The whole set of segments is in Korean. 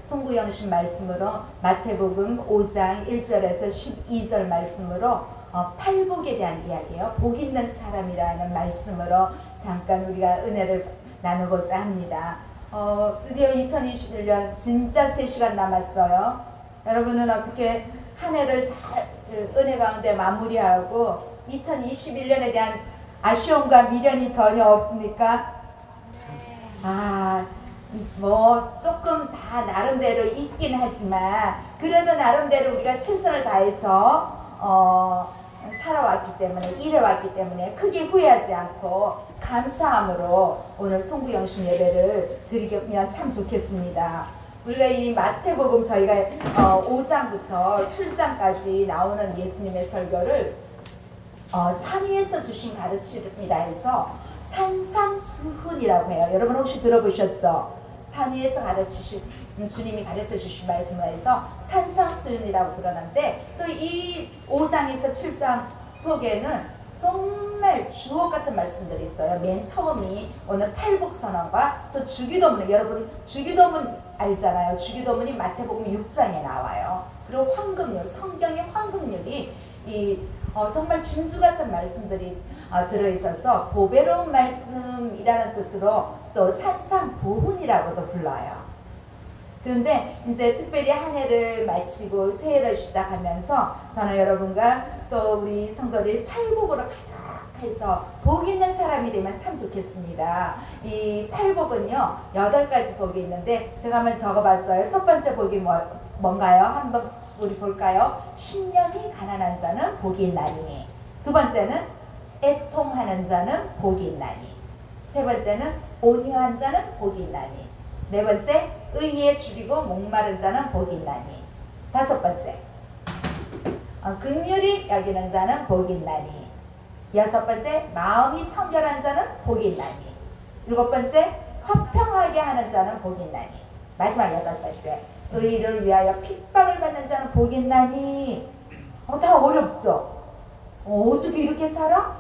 송구영신 말씀으로 마태복음 5장 1절에서 12절 말씀으로 팔복에 대한 이야기예요. 복 있는 사람이라는 말씀으로 잠깐 우리가 은혜를 나누고자 합니다. 드디어 2021년 진짜 3시간 남았어요. 여러분은 어떻게 한 해를 잘 은혜 가운데 마무리하고 2021년에 대한 아쉬움과 미련이 전혀 없습니까? 조금 다 나름대로 있긴 하지만 그래도 나름대로 우리가 최선을 다해서 살아왔기 때문에 일해왔기 때문에 크게 후회하지 않고 감사함으로 오늘 송구영신 예배를 드리면 참 좋겠습니다. 우리가 이 마태복음 저희가 5장부터 7장까지 나오는 예수님의 설교를 삼위에서 주신 가르침이라 해서 산상수훈이라고 해요. 여러분 혹시 들어보셨죠? 삼위에서 주님이 가르쳐 주신 말씀을 해서 산상수훈이라고 그러는데 또 이 5장에서 7장 속에는 정말 주옥 같은 말씀들이 있어요. 맨 처음이 오늘 팔복선언과 또 주기도문, 여러분 주기도문 알잖아요. 주기도문이 마태복음 6장에 나와요. 그리고 황금률, 성경의 황금률이 정말 진주 같은 말씀들이 들어있어서 보배로운 말씀이라는 뜻으로 또 산상보훈이라고도 불러요. 그런데 이제 특별히 한 해를 마치고 새해를 시작하면서 저는 여러분과 또 우리 성도들이 팔복으로 가득해서 복 있는 사람이 되면 참 좋겠습니다. 이 팔복은요 8가지 복이 있는데 제가 한번 적어봤어요. 첫 번째 복이 뭔가요? 한번 우리 볼까요? 신령이 가난한 자는 복이 있나니. 두 번째는 애통하는 자는 복이 있나니. 세 번째는 온유한 자는 복이 있나니. 네 번째, 의에 줄이고 목마른 자는 복이 있나니. 다섯 번째, 긍휼히 여기는 자는 복이 있나니. 여섯 번째, 마음이 청결한 자는 복이 있나니. 일곱 번째, 화평하게 하는 자는 복이 있나니. 마지막 여덟 번째, 의를 위하여 핍박을 받는 자는 복이 있나니. 다 어렵죠? 어떻게 이렇게 살아?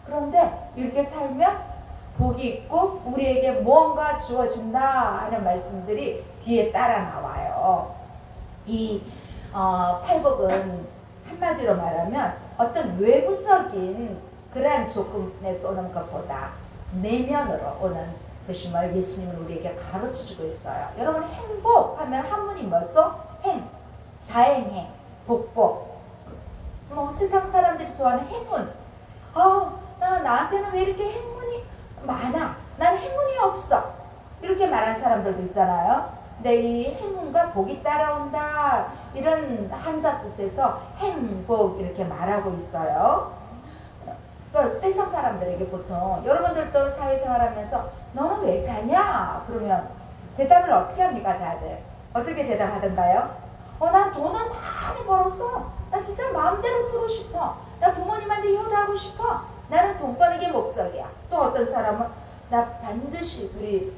그런데 이렇게 살면 복이 있고 우리에게 무언가 주어진다 하는 말씀들이 뒤에 따라 나와요. 이 팔복은 한마디로 말하면 어떤 외부적인 그러한 조건에서 오는 것보다 내면으로 오는 것임을 예수님은 우리에게 가르쳐주고 있어요. 여러분 행복하면 한문이 뭐죠? 다행해, 복복. 세상 사람들이 좋아하는 행운. 나한테는 왜 이렇게 행운이 많아? 난 행운이 없어. 이렇게 말하는 사람들도 있잖아요. 근데 이 행운과 복이 따라온다 이런 한자 뜻에서 행복 이렇게 말하고 있어요. 세상 사람들에게 보통 여러분들도 사회생활하면서 너는 왜 사냐? 그러면 대답을 어떻게 합니까 다들? 어떻게 대답하던가요? 난 돈을 많이 벌었어. 나 진짜 마음대로 쓰고 싶어. 나 부모님한테 효도하고 싶어. 나는 돈 버는 게 목적이야. 또 어떤 사람은 나 반드시 우리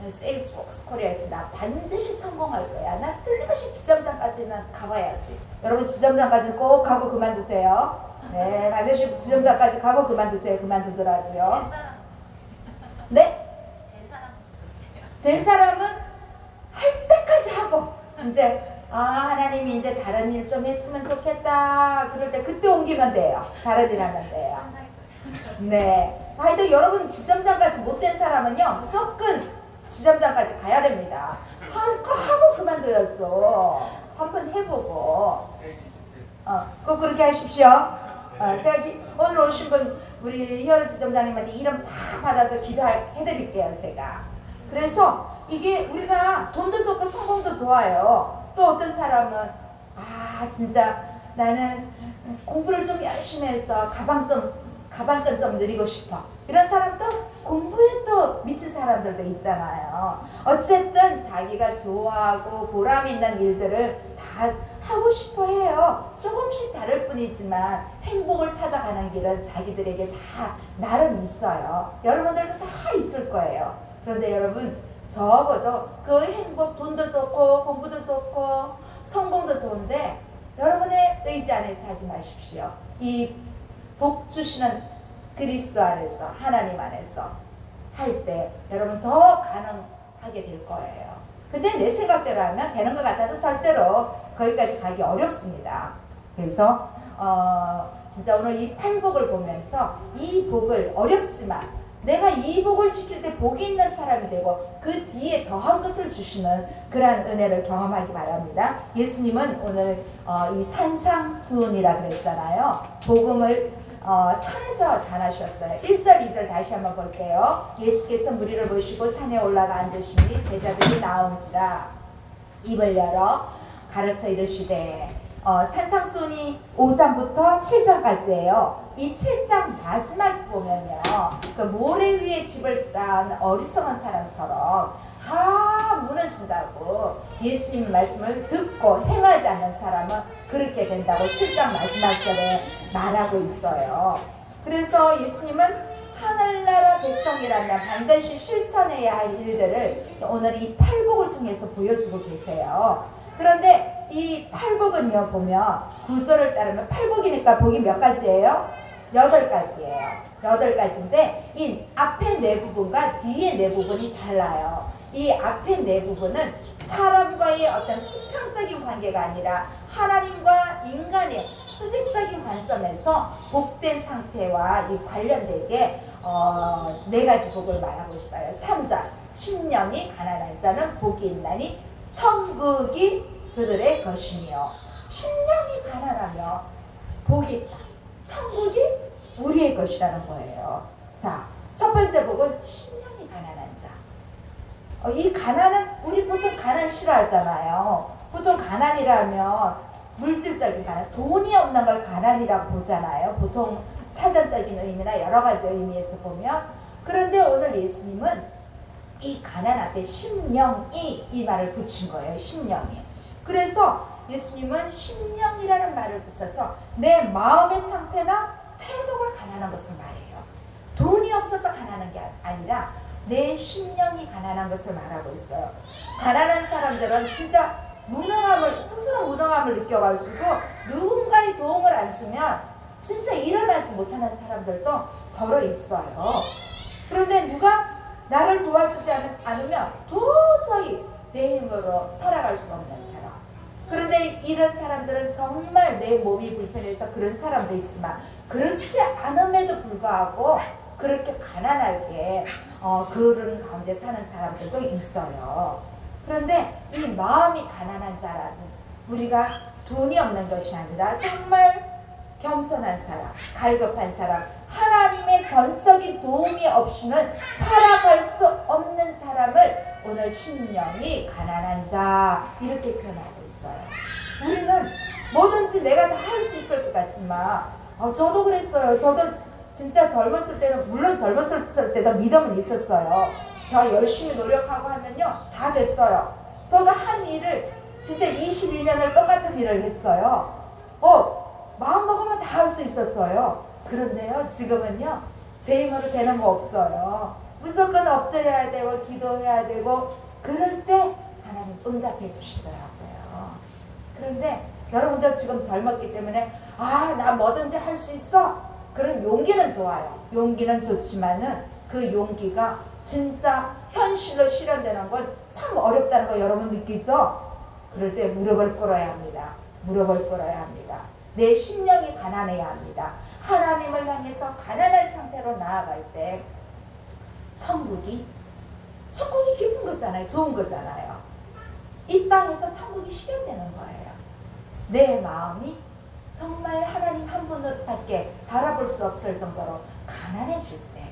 세일즈복스 코리아에서 나 반드시 성공할 거야. 나 틀림없이 지점장까지는 가봐야지. 여러분 지점장까지 꼭 가고 그만두세요. 네, 반드시 지점장까지 가고 그만두세요. 그만두더라도요. 네? 된 사람은 할 때까지 하고 이제 하나님이 이제 다른 일 좀 했으면 좋겠다. 그럴 때 그때 옮기면 돼요. 다른 일 하면 돼요. 네. 하여튼 여러분 지점장까지 못된 사람은요 무조건 지점장까지 가야 됩니다. 할 거 하고 그만둬야죠. 한번 해보고 꼭 그렇게 하십시오. 제가 오늘 오신 분 우리 히어로 지점장님한테 이름 다 받아서 기도해드릴게요. 제가. 그래서 이게 우리가 돈도 좋고 성공도 좋아요. 또 어떤 사람은 진짜 나는 공부를 좀 열심히 해서 가방끈 좀 늘리고 싶어. 이런 사람도 공부에 또 미친 사람들도 있잖아요. 어쨌든 자기가 좋아하고 보람 있는 일들을 다 하고 싶어 해요. 조금씩 다를 뿐이지만 행복을 찾아가는 길은 자기들에게 다 나름 있어요. 여러분들도 다 있을 거예요. 그런데 여러분 적어도 그 행복, 돈도 좋고 공부도 좋고 성공도 좋은데 여러분의 의지 안에서 하지 마십시오. 이 복 주시는 그리스도 안에서 하나님 안에서 할 때 여러분 더 가능하게 될 거예요. 근데 내 생각대로 하면 되는 것 같아서 절대로 거기까지 가기 어렵습니다. 그래서 진짜 오늘 이 팔복을 보면서 이 복을 어렵지만 내가 이 복을 지킬 때 복이 있는 사람이 되고 그 뒤에 더한 것을 주시는 그러한 은혜를 경험하기 바랍니다. 예수님은 오늘 이 산상수훈이라 그랬잖아요. 복음을 산에서 전하셨어요. 1절 2절 다시 한번 볼게요. 예수께서 무리를 모시고 산에 올라가 앉으시니 제자들이 나온지라 입을 열어 가르쳐 이르시되 산상수훈이 5장부터 7장까지예요. 이 7장 마지막 보면요, 그 모래 위에 집을 쌓은 어리석은 사람처럼 다 무너진다고 예수님 말씀을 듣고 행하지 않는 사람은 그렇게 된다고 7장 마지막 절에 말하고 있어요. 그래서 예수님은 하늘나라 백성이라면 반드시 실천해야 할 일들을 오늘 이 팔복을 통해서 보여주고 계세요. 그런데 이 팔복은요, 보면 구설을 따르면 팔복이니까 복이 몇 가지예요? 8가지예요. 8가지인데 이 앞에 네 부분과 뒤에 네 부분이 달라요. 이 앞에 네 부분은 사람과의 어떤 수평적인 관계가 아니라 하나님과 인간의 수직적인 관점에서 복된 상태와 이 관련되게 4가지 복을 말하고 있어요. 3절 심령이 가난한 자는 복이 있나니 천국이 그들의 것이며, 심령이 가난하며 복이 있다. 천국이 우리의 것이라는 거예요. 자, 첫 번째 복은 심령이 가난한 자. 이 가난은 우리 보통 가난 싫어하잖아요. 보통 가난이라면 물질적인 가난, 돈이 없는 걸 가난이라고 보잖아요. 보통 사전적인 의미나 여러 가지 의미에서 보면. 그런데 오늘 예수님은 이 가난 앞에 심령이 이 말을 붙인 거예요. 심령이. 그래서 예수님은 심령이라는 말을 붙여서 내 마음의 상태나 태도가 가난한 것을 말해요. 돈이 없어서 가난한 게 아니라 내 심령이 가난한 것을 말하고 있어요. 가난한 사람들은 진짜 스스로 무능함을 느껴가지고 누군가의 도움을 안 주면 진짜 일어나지 못하는 사람들도 더러 있어요. 그런데 누가 나를 도와주지 않으면 도저히 내 힘으로 살아갈 수 없는 사람. 그런데 이런 사람들은 정말 내 몸이 불편해서 그런 사람도 있지만 그렇지 않음에도 불구하고 그렇게 가난하게 그런 가운데 사는 사람들도 있어요. 그런데 이 마음이 가난한 자라는, 우리가 돈이 없는 것이 아니라 정말 겸손한 사람, 갈급한 사람, 하나님의 전적인 도움이 없이는 살아갈 수 없는 사람을 오늘 심령이 가난한 자 이렇게 표현하고 있어요. 우리는 뭐든지 내가 다 할 수 있을 것 같지만 저도 그랬어요. 저도 진짜 젊었을 때는, 물론 젊었을 때도 믿음은 있었어요. 저 열심히 노력하고 하면요 다 됐어요. 저도 한 일을 진짜 22년을 똑같은 일을 했어요. 마음 먹으면 다 할 수 있었어요. 그런데요 지금은요 제 힘으로 되는 거 없어요. 무조건 엎드려야 되고 기도해야 되고 그럴 때 하나님 응답해 주시더라고요. 그런데 여러분들 지금 젊었기 때문에 나 뭐든지 할 수 있어, 그런 용기는 좋아요. 용기는 좋지만은 그 용기가 진짜 현실로 실현되는 건 참 어렵다는 거 여러분 느끼죠? 그럴 때 무릎을 꿇어야 합니다. 무릎을 꿇어야 합니다. 내 심령이 가난해야 합니다. 하나님을 향해서 가난한 상태로 나아갈 때 천국이 기쁜 거잖아요. 좋은 거잖아요. 이 땅에서 천국이 실현되는 거예요. 내 마음이 정말 하나님 한 분밖에 바라볼 수 없을 정도로 가난해질 때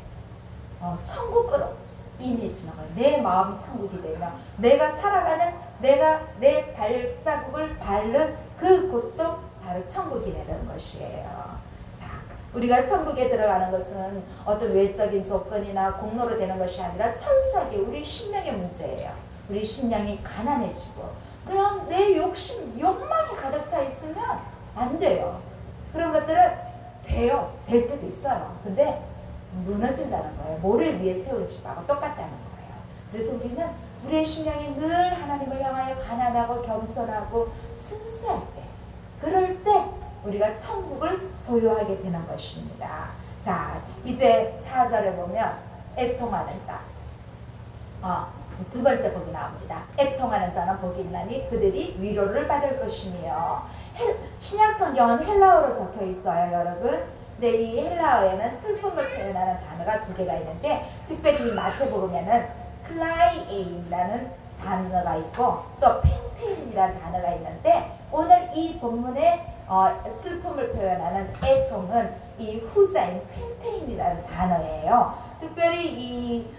천국으로 임해지는 거예요. 내 마음이 천국이 되면 내가 살아가는, 내가 내 발자국을 밟는 그 곳도 바로 천국이 되는 것이에요. 자, 우리가 천국에 들어가는 것은 어떤 외적인 조건이나 공로로 되는 것이 아니라 철저하게 우리 심령의 문제예요. 우리 심령이 가난해지고 그냥 내 욕심, 욕망이 가득 차 있으면 안 돼요. 그런 것들은 돼요. 될 때도 있어요. 근데 무너진다는 거예요. 모래 위에 세운 집하고 똑같다는 거예요. 그래서 우리는 우리의 심령이 늘 하나님을 향하여 가난하고 겸손하고 순수할 때, 그럴 때 우리가 천국을 소유하게 되는 것입니다. 자, 이제 4절에 보면 애통하는 자. 두 번째 복이 나옵니다. 애통하는 자는 복이 있나니 그들이 위로를 받을 것이며. 신약 성경은 헬라어로 적혀 있어요, 여러분. 근데 이 헬라어에는 슬픔을 표현하는 단어가 두 개가 있는데, 특별히 이 마태복음에는 클라이에인이라는 단어가 있고 또 펜테인이라는 단어가 있는데, 오늘 이 본문에 슬픔을 표현하는 애통은 이 후자인 펜테인이라는 단어예요. 특별히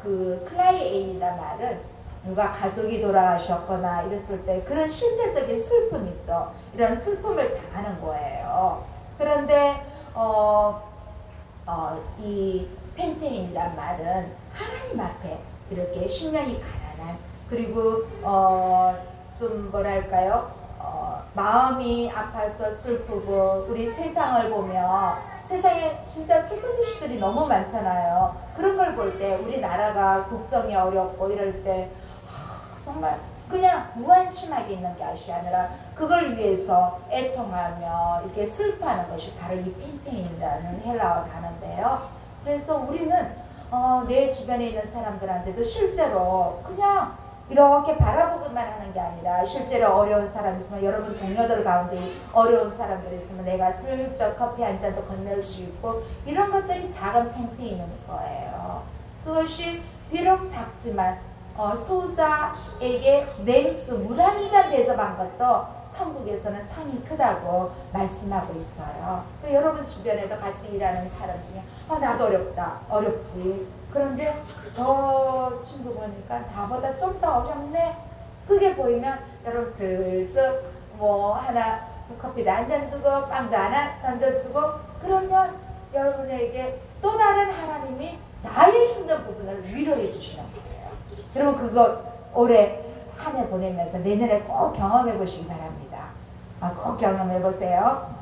그 클라이에인이라는 말은 누가 가족이 돌아가셨거나 이랬을 때 그런 실제적인 슬픔 있죠. 이런 슬픔을 당하는 거예요. 그런데 이 펜테인이란 말은 하나님 앞에 이렇게 심령이 가난한, 그리고 좀 뭐랄까요, 마음이 아파서 슬프고, 우리 세상을 보면 세상에 진짜 슬픈 소식들이 너무 많잖아요. 그런 걸 볼 때 우리나라가 국정이 어렵고 이럴 때 정말 그냥 무한심하게 있는 것이 아니라 그걸 위해서 애통하며 이렇게 슬퍼하는 것이 바로 이 펜테인이라는 헬라어 단어인데요. 그래서 우리는 내 주변에 있는 사람들한테도 실제로 그냥 이렇게 바라보기만 하는 게 아니라, 실제로 어려운 사람 있으면, 여러분 동료들 가운데 어려운 사람들 있으면 내가 슬쩍 커피 한 잔도 건넬 수 있고, 이런 것들이 작은 펜페인인 거예요. 그것이 비록 작지만 소자에게 냉수 물 한 잔 대접한 것도 천국에서는 상이 크다고 말씀하고 있어요. 또 여러분 주변에도 같이 일하는 사람 중에 나도 어렵지. 그런데 저 친구 보니까 나보다 좀 더 어렵네. 그게 보이면 여러분 슬쩍 하나 커피도 한 잔 주고 빵도 하나 던져주고, 그러면 여러분에게 또 다른 하나님이 나의 힘든 부분을 위로해 주시는 거예요. 여러분 그거 올해 한 해 보내면서 내년에 꼭 경험해 보시기 바랍니다. 꼭 경험해 보세요.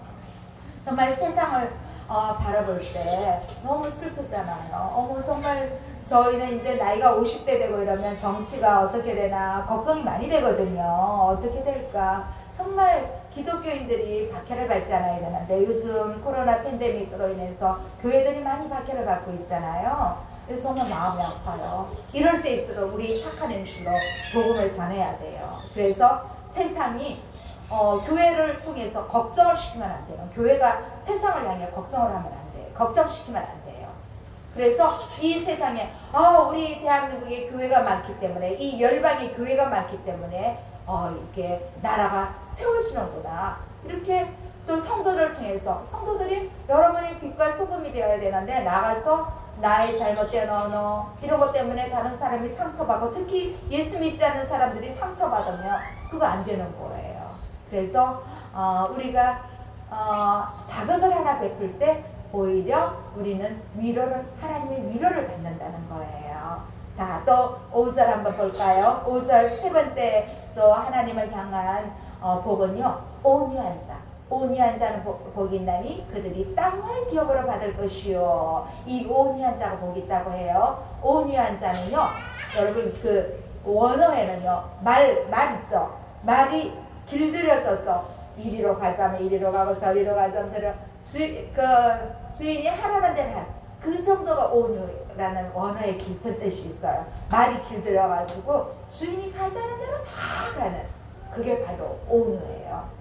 정말 세상을 바라볼 때 너무 슬프잖아요. 정말 저희는 이제 나이가 50대 되고 이러면 정치가 어떻게 되나 걱정이 많이 되거든요. 어떻게 될까. 정말 기독교인들이 박해를 받지 않아야 되는데, 요즘 코로나 팬데믹으로 인해서 교회들이 많이 박해를 받고 있잖아요. 그래서 정말 마음이 아파요. 이럴 때일수록 우리 착한 행실로 복음을 전해야 돼요. 그래서 세상이 교회를 통해서 걱정을 시키면 안 돼요. 교회가 세상을 향해 걱정을 하면 안 돼요. 걱정시키면 안 돼요. 그래서 이 세상에 우리 대한민국에 교회가 많기 때문에, 이 열방에 교회가 많기 때문에 이렇게 나라가 세워지는구나. 이렇게 또 성도들을 통해서, 성도들이 여러분의 빛과 소금이 되어야 되는데 나가서 나의 잘못된 언어 이런 것 때문에 다른 사람이 상처받고, 특히 예수 믿지 않는 사람들이 상처받으면 그거 안 되는 거예요. 그래서 우리가 자극을 하나 베풀 때 오히려 우리는 하나님의 위로를 받는다는 거예요. 자, 또 5절 한번 볼까요? 5절 세 번째 또 하나님을 향한 복은요, 온유한 자. 온유한 자는 복이 있나니 그들이 땅을 기업으로 받을 것이요. 이 온유한 자가 복이 있다고 해요. 온유한 자는요, 여러분 그 원어에는요, 말 있죠. 말이 길들여져서 이리로 가자면 이리로 가고 저리로 가자면 저리로, 주인이 하라는 대로 그 정도가 온유라는 원어의 깊은 뜻이 있어요. 말이 길들여가지고 주인이 가자는 대로 다 가는, 그게 바로 온유예요.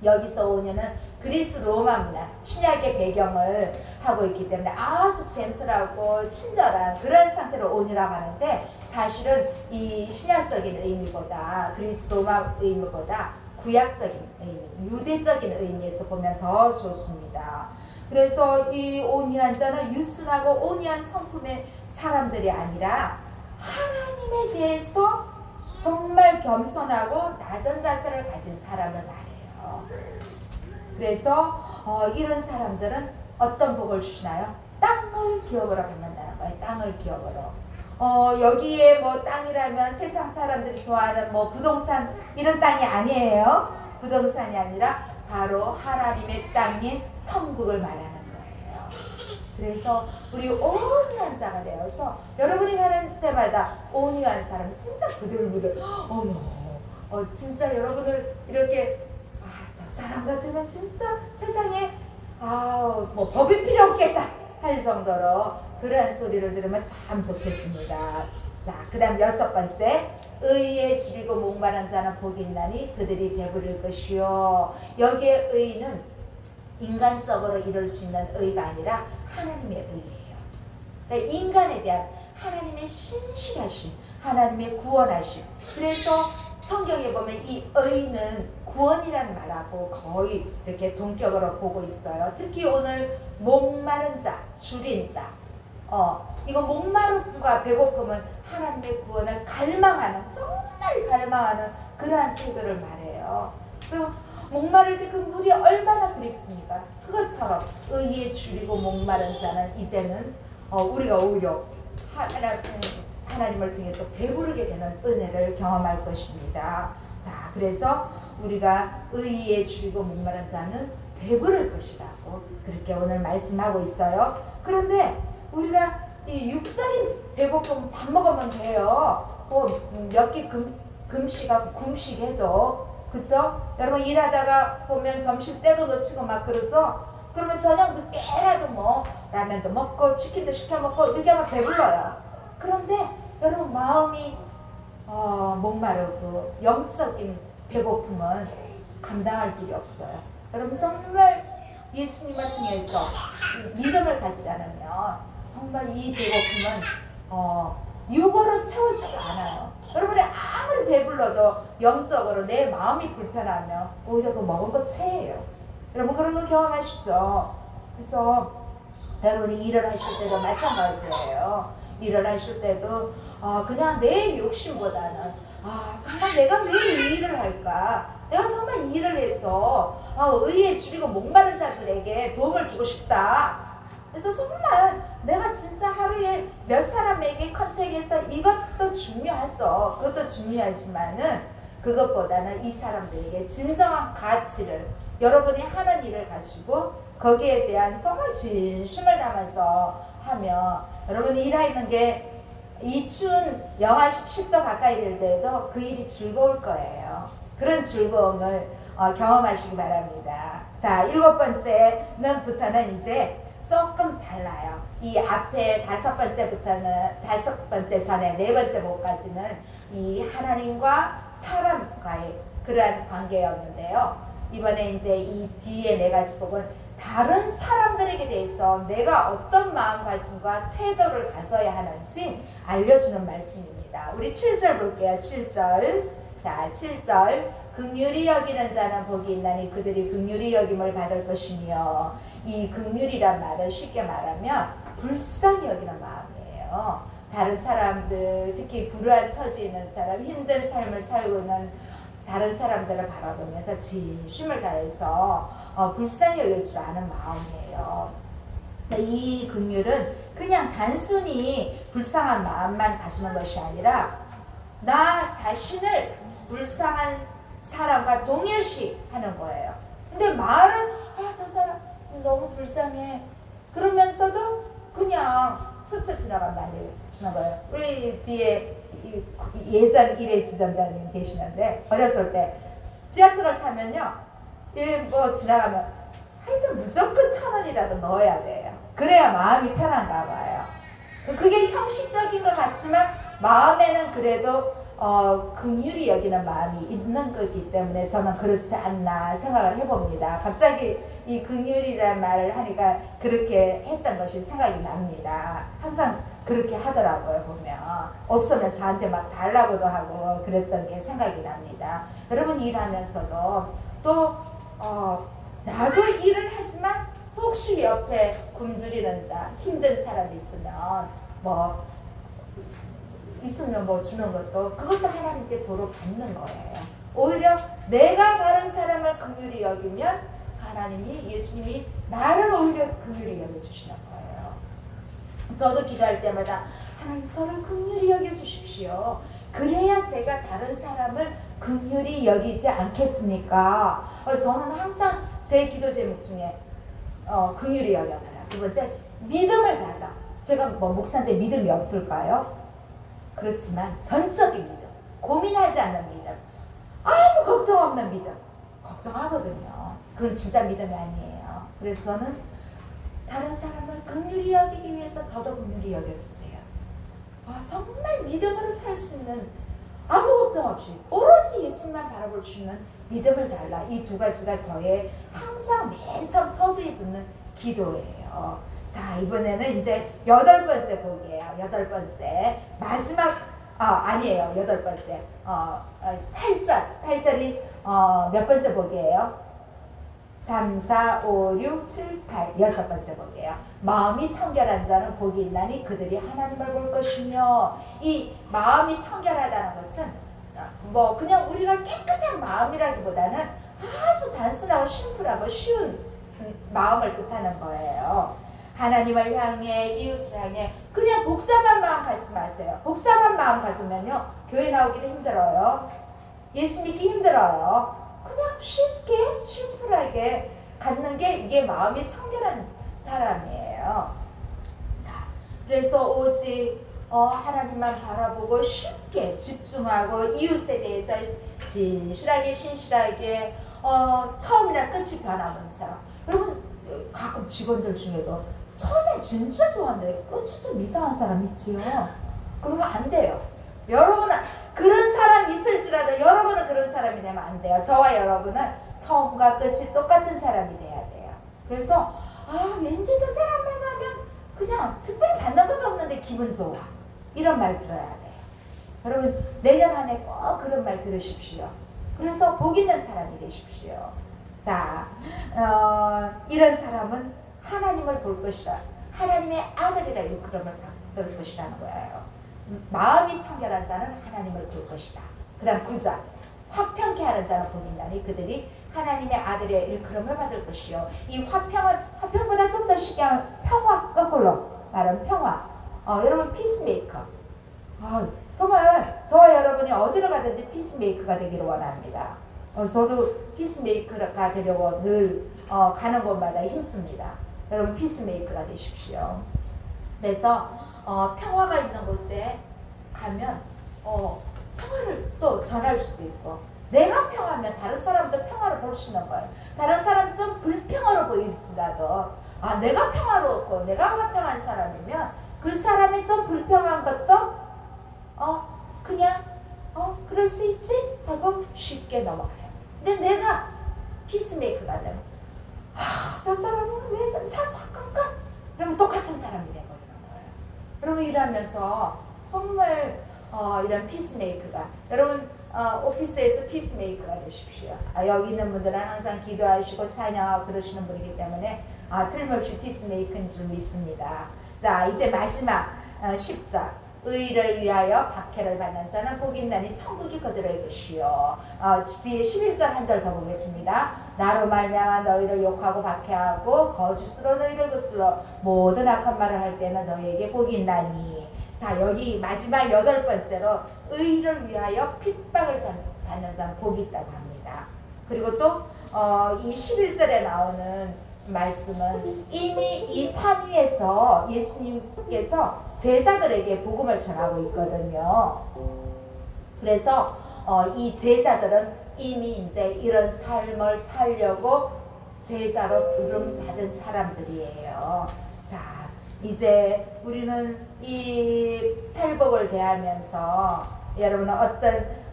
여기서 온유는 그리스 로마 문화, 신약의 배경을 하고 있기 때문에 아주 젠틀하고 친절한 그런 상태로 온유라고 하는데, 사실은 이 신약적인 의미보다, 그리스 로마 의미보다 구약적인 의미, 유대적인 의미에서 보면 더 좋습니다. 그래서 이 온유한 자는 유순하고 온유한 성품의 사람들이 아니라 하나님에 대해서 정말 겸손하고 낮은 자세를 가진 사람을 말해요. 그래서 이런 사람들은 어떤 복을 주시나요? 땅을 기업으로 받는다는 거예요. 땅을 기업으로. 여기에 땅이라면 세상 사람들이 좋아하는 부동산 이런 땅이 아니에요. 부동산이 아니라 바로 하나님의 땅인 천국을 말하는 거예요. 그래서 우리 온유한 자가 되어서 여러분이 가는 때마다 온유한 사람, 진짜 부들부들, 진짜 여러분을 이렇게 저 사람 같으면 진짜 세상에 법이 필요 없겠다 할 정도로 그러한 소리를 들으면 참 좋겠습니다. 자, 그 다음 6번째. 의에 줄이고 목마른 자는 복이 있나니 그들이 배부를 것이요. 여기에 의는 인간적으로 이룰 수 있는 의가 아니라 하나님의 의예요. 그러니까 인간에 대한 하나님의 신실하심, 하나님의 구원하심. 그래서 성경에 보면 이 의는 구원이란 말하고 거의 이렇게 동격으로 보고 있어요. 특히 오늘 목마른 자, 줄인 자. 이거 목마름과 배고픔은 하나님의 구원을 갈망하는, 정말 갈망하는 그러한 태도를 말해요. 그럼 목마를 때 그 물이 얼마나 그립습니까? 그것처럼 의에 줄이고 목마른 자는 이제는 우리가 오히려 하나님을 통해서 배부르게 되는 은혜를 경험할 것입니다. 자, 그래서 우리가 의에 줄이고 목마른 자는 배부를 것이라고 그렇게 오늘 말씀하고 있어요. 그런데 우리가 이 육적인 배고픔 밥 먹으면 돼요. 몇 끼 금식하고 굶식해도, 그쵸? 여러분 일하다가 보면 점심 때도 놓치고 막 그래서 그러면 저녁 늦게라도 뭐 라면도 먹고 치킨도 시켜 먹고 이렇게 하면 배불러요. 그런데 여러분 마음이 목마르고 영적인 배고픔은 감당할 길이 없어요. 여러분 정말 예수님을 통해서 믿음을 갖지 않으면 정말 이 배고픔은 육으로 채워지지 않아요. 여러분이 아무리 배불러도 영적으로 내 마음이 불편하면 오히려 그 먹은 거 체해요. 여러분 그런 거 경험하시죠? 그래서 여러분이 일을 하실 때도 마찬가지예요. 일을 하실 때도 그냥 내 욕심보다는 정말 내가 왜 이 일을 할까? 내가 정말 이 일을 해서 의에 줄이고 목마른 자들에게 도움을 주고 싶다. 그래서 정말 내가 진짜 하루에 몇 사람에게 컨택해서 이것도 중요하죠. 그것도 중요하지만은 그것보다는 이 사람들에게 진정한 가치를 여러분이 하는 일을 가지고 거기에 대한 정말 진심을 담아서 하면 여러분이 일하는 게 이 추운 영하 10도 가까이 될 때도 그 일이 즐거울 거예요. 그런 즐거움을 경험하시기 바랍니다. 자, 7번째부터는 이제 조금 달라요. 이 앞에 5번째 전에 4번째 목까지는 이 하나님과 사람과의 그러한 관계였는데요. 이번에 이제 이 뒤에 4가지 복은 다른 사람들에게 대해서 내가 어떤 마음가짐과 태도를 가져야 하는지 알려주는 말씀입니다. 우리 7절 볼게요. 7절. 자, 7절. 긍휼히 여기는 자는 복이 있나니 그들이 긍휼히 여김을 받을 것이며, 이 긍휼이란 말은 쉽게 말하면 불쌍히 여기는 마음이에요. 다른 사람들, 특히 불우한 처지에 있는 사람, 힘든 삶을 살고 있는 다른 사람들을 바라보면서 진심을 다해서 불쌍히 여길 줄 아는 마음이에요. 이 긍휼은 그냥 단순히 불쌍한 마음만 가지는 것이 아니라 나 자신을 불쌍한 사람과 동일시 하는 거예요. 근데 말은 저 사람 너무 불쌍해 그러면서도 그냥 스쳐 지나간 말이는 거예요. 우리 뒤에 예산 이레스 전자님 계시는데 어렸을 때 지하철을 타면요 뭐 지나가면 하여튼 무조건 1,000원이라도 넣어야 돼요. 그래야 마음이 편한가 봐요. 그게 형식적인 것 같지만 마음에는 그래도 긍휼히 여기는 마음이 있는 거기 때문에 저는 그렇지 않나 생각을 해봅니다. 갑자기 이 긍휼이라는 말을 하니까 그렇게 했던 것이 생각이 납니다. 항상 그렇게 하더라고요. 보면 없으면 저한테 막 달라고도 하고 그랬던 게 생각이 납니다. 여러분 일하면서도 또 나도 일을 하지만 혹시 옆에 굶주리는 자, 힘든 사람이 있으면 뭐 주는 그것도 하나님께 도로 받는 거예요. 오히려 내가 다른 사람을 긍휼히 여기면 하나님이, 예수님이 나를 오히려 긍휼히 여겨주시는 거예요. 저도 기도할 때마다 하나님 저를 긍휼히 여겨주십시오. 그래야 제가 다른 사람을 긍휼히 여기지 않겠습니까? 저는 항상 제 기도 제목 중에 긍휼히 여겨달라. 두 번째, 믿음을 달라. 제가 뭐 목사인데 믿음이 없을까요? 그렇지만 전적인 믿음, 고민하지 않는 믿음, 아무 걱정 없는 믿음, 걱정하거든요. 그건 진짜 믿음이 아니에요. 그래서 저는 다른 사람을 긍휼히 여기기 위해서 저도 긍휼히 여겨주세요. 정말 믿음으로 살 수 있는, 아무 걱정 없이 오롯이 예수님만 바라볼 수 있는 믿음을 달라. 이 두 가지가 저의 항상 맨 처음 서두에 붙는 기도예요. 자, 이번에는 이제 8번째 복이에요. 8번째 마지막, 아니에요. 8번째 8절이 몇 번째 복이에요? 3, 4, 5, 6, 7, 8 6번째 복이에요. 마음이 청결한 자는 복이 있나니 그들이 하나님을 볼 것이며, 이 마음이 청결하다는 것은 뭐 그냥 우리가 깨끗한 마음이라기보다는 아주 단순하고 심플하고 쉬운 마음을 뜻하는 거예요. 하나님을 향해, 이웃을 향해 그냥 복잡한 마음 갖지 마세요. 복잡한 마음 가지면요 교회 나오기도 힘들어요. 예수 믿기 힘들어요. 그냥 쉽게 심플하게 갖는 게 이게 마음이 청결한 사람이에요. 자, 그래서 오직 하나님만 바라보고 쉽게 집중하고 이웃에 대해서 진실하게 신실하게 처음이나 끝이 변함없는 사람. 여러분 가끔 직원들 중에도 처음엔 진짜 좋았는데 끝이 좀 이상한 사람 있지요. 그러면 안 돼요. 여러분은 그런 사람이 있을지라도 여러분은 그런 사람이 되면 안 돼요. 저와 여러분은 처음과 끝이 똑같은 사람이 돼야 돼요. 그래서 왠지 저 사람 만나면 그냥 특별히 받는 것도 없는데 기분 좋아. 이런 말 들어야 돼요. 여러분 내년 한 해 꼭 그런 말 들으십시오. 그래서 복 있는 사람이 되십시오. 자, 이런 사람은 하나님을 볼 것이라, 하나님의 아들이라 일컬음을 받을 것이라는 거예요. 마음이 청결한 자는 하나님을 볼 것이다. 그 다음 9절, 화평케 하는 자는 복이 있나니 그들이 하나님의 아들의 일컬음을 받을 것이요. 이 화평은 화평보다 좀 더 쉽게 하면 평화, 거꾸로 말하면 평화. 여러분 피스메이커. 정말 저와 여러분이 어디로 가든지 피스메이커가 되기를 원합니다. 저도 피스메이커가 되려고 늘 가는 곳마다 힘씁니다. 여러분 피스메이커가 되십시오. 그래서 평화가 있는 곳에 가면 평화를 또 전할 수도 있고, 내가 평화하면 다른 사람도 평화를 볼 수 있는 거예요. 다른 사람 좀 불평화로 보일지라도 내가 평화롭고 내가 화평한 사람이면 그 사람이 좀 불평한 것도 그냥 그럴 수 있지 하고 쉽게 넘어가요. 근데 내가 피스메이커가 되면 저 사람은 왜 사사건건 그러면 똑같은 사람이 되버리는 거예요. 여러분 일하면서 정말 이런 피스메이커가, 여러분 오피스에서 피스메이커가 되십시오. 여기 있는 분들은 항상 기도하시고 찬양하고 그러시는 분이기 때문에 틀림없이 피스메이커인 줄 믿습니다. 자, 이제 마지막 10절, 의를 위하여 박해를 받는 자는 복이 있나니 천국이 그들의 것이요. 뒤에 11절 한 절 더 보겠습니다. 나로 말미암아 너희를 욕하고 박해하고 거짓으로 너희를 거슬러 모든 악한 말을 할 때는 너희에게 복이 있나니. 자, 여기 마지막 8번째로 의를 위하여 핍박을 받는 자는 복이 있다고 합니다. 그리고 또 이 11절에 나오는 말씀은 이미 이 산 위에서 예수님께서 제자들에게 복음을 전하고 있거든요. 그래서 이 제자들은 이미 이제 이런 삶을 살려고 제자로 부름 받은 사람들이에요. 자, 이제 우리는 이 팔복을 대하면서 여러분은 어떤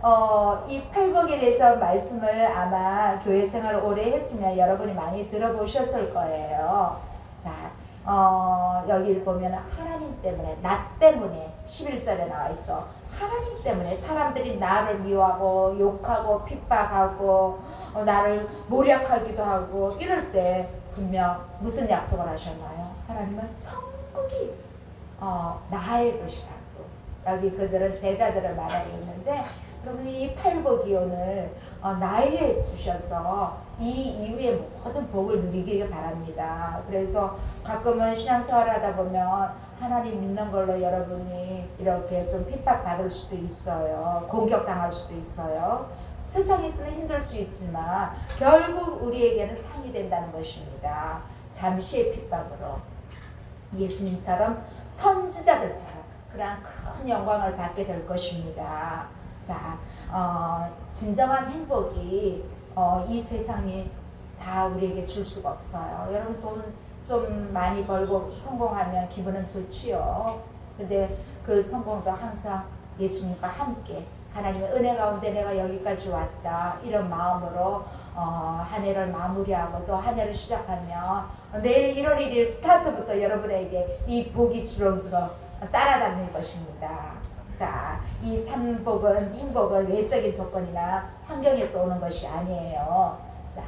이 팔복에 대해서 말씀을 아마 교회 생활을 오래 했으면 여러분이 많이 들어보셨을 거예요. 자, 여기를 보면 하나님 때문에, 나 때문에 11절에 나와 있어. 하나님 때문에 사람들이 나를 미워하고 욕하고 핍박하고 나를 모략하기도 하고 이럴 때 분명 무슨 약속을 하셨나요? 하나님은 천국이 나의 것이라고. 여기 그들은 제자들을 말하고 있는데, 여러분 이 팔복이 오늘 나에게 주셔서 이 이후에 모든 복을 누리기를 바랍니다. 그래서 가끔은 신앙생활 하다 보면 하나님 믿는 걸로 여러분이 이렇게 좀 핍박받을 수도 있어요. 공격당할 수도 있어요. 세상에서는 힘들 수 있지만 결국 우리에게는 상이 된다는 것입니다. 잠시의 핍박으로 예수님처럼 선지자들처럼 그러한 큰 영광을 받게 될 것입니다. 자, 진정한 행복이 이 세상에 다 우리에게 줄 수가 없어요. 여러분 돈 좀 많이 벌고 성공하면 기분은 좋지요. 근데 그 성공도 항상 예수님과 함께 하나님의 은혜 가운데 내가 여기까지 왔다 이런 마음으로 한 해를 마무리하고 또 한 해를 시작하며 내일 1월 1일 스타트부터 여러분에게 이 복이 주렁주렁 따라다닐 것입니다. 자, 이 참복은 행복은 외적인 조건이나 환경에서 오는 것이 아니에요. 자,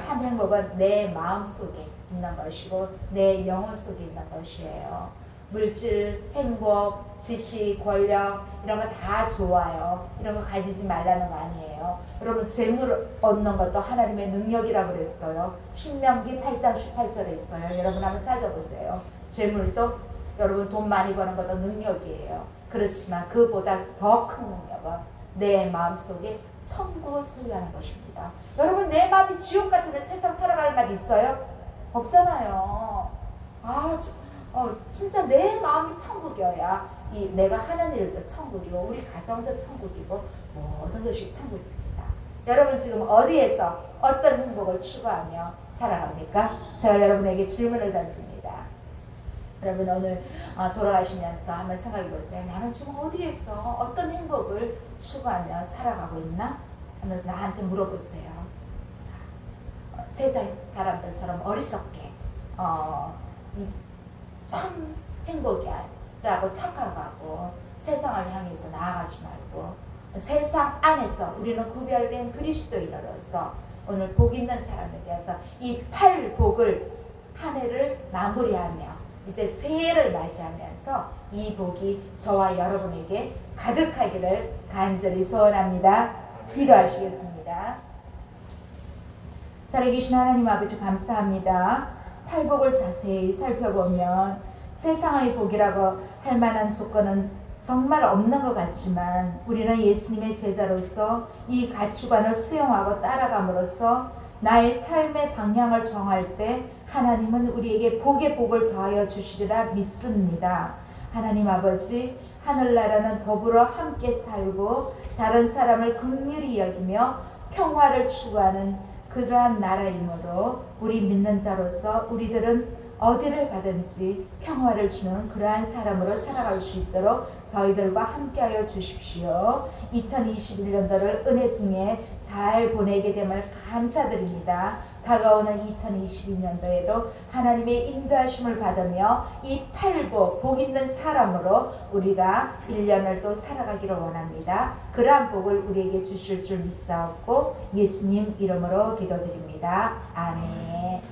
참 행복은 내 마음 속에 있는 것이고 내 영혼 속에 있는 것이에요. 물질, 행복, 지식, 권력 이런 거 다 좋아요. 이런 거 가지지 말라는 거 아니에요. 여러분 재물 얻는 것도 하나님의 능력이라고 그랬어요. 신명기 8장 18절에 있어요. 여러분 한번 찾아보세요. 재물도 여러분 돈 많이 버는 것도 능력이에요. 그렇지만 그보다 더 큰 능력은 내 마음속에 천국을 소유하는 것입니다. 여러분 내 마음이 지옥 같으면 세상 살아갈 맛 있어요? 없잖아요. 진짜 내 마음이 천국이어야 이 내가 하는 일도 천국이고 우리 가정도 천국이고 모든 것이 천국입니다. 여러분 지금 어디에서 어떤 행복을 추구하며 살아갑니까? 제가 여러분에게 질문을 던집니다. 여러분 오늘 돌아가시면서 한번 생각해 보세요. 나는 지금 어디에서 어떤 행복을 추구하며 살아가고 있나? 하면서 나한테 물어보세요. 자, 세상 사람들처럼 어리석게 참 행복이야라고 착각하고 세상을 향해서 나아가지 말고 세상 안에서 우리는 구별된 그리스도인으로서 오늘 복 있는 사람에 대해서 이 8복을 한 해를 마무리하며 이제 새해를 맞이하면서 이 복이 저와 여러분에게 가득하기를 간절히 소원합니다. 기도하시겠습니다. 살아계신 하나님 아버지 감사합니다. 팔복을 자세히 살펴보면 세상의 복이라고 할 만한 조건은 정말 없는 것 같지만 우리는 예수님의 제자로서 이 가치관을 수용하고 따라감으로써 나의 삶의 방향을 정할 때 하나님은 우리에게 복의 복을 더하여 주시리라 믿습니다. 하나님 아버지, 하늘나라는 더불어 함께 살고 다른 사람을 긍휼히 여기며 평화를 추구하는 그러한 나라이므로 우리 믿는 자로서 우리들은 어디를 가든지 평화를 주는 그러한 사람으로 살아갈 수 있도록 저희들과 함께하여 주십시오. 2021년도를 은혜 중에 잘 보내게 됨을 감사드립니다. 다가오는 2022년도에도 하나님의 인도하심을 받으며 이 팔복, 복 있는 사람으로 우리가 1년을 또 살아가기를 원합니다. 그러한 복을 우리에게 주실 줄 믿사옵고 예수님 이름으로 기도드립니다. 아멘.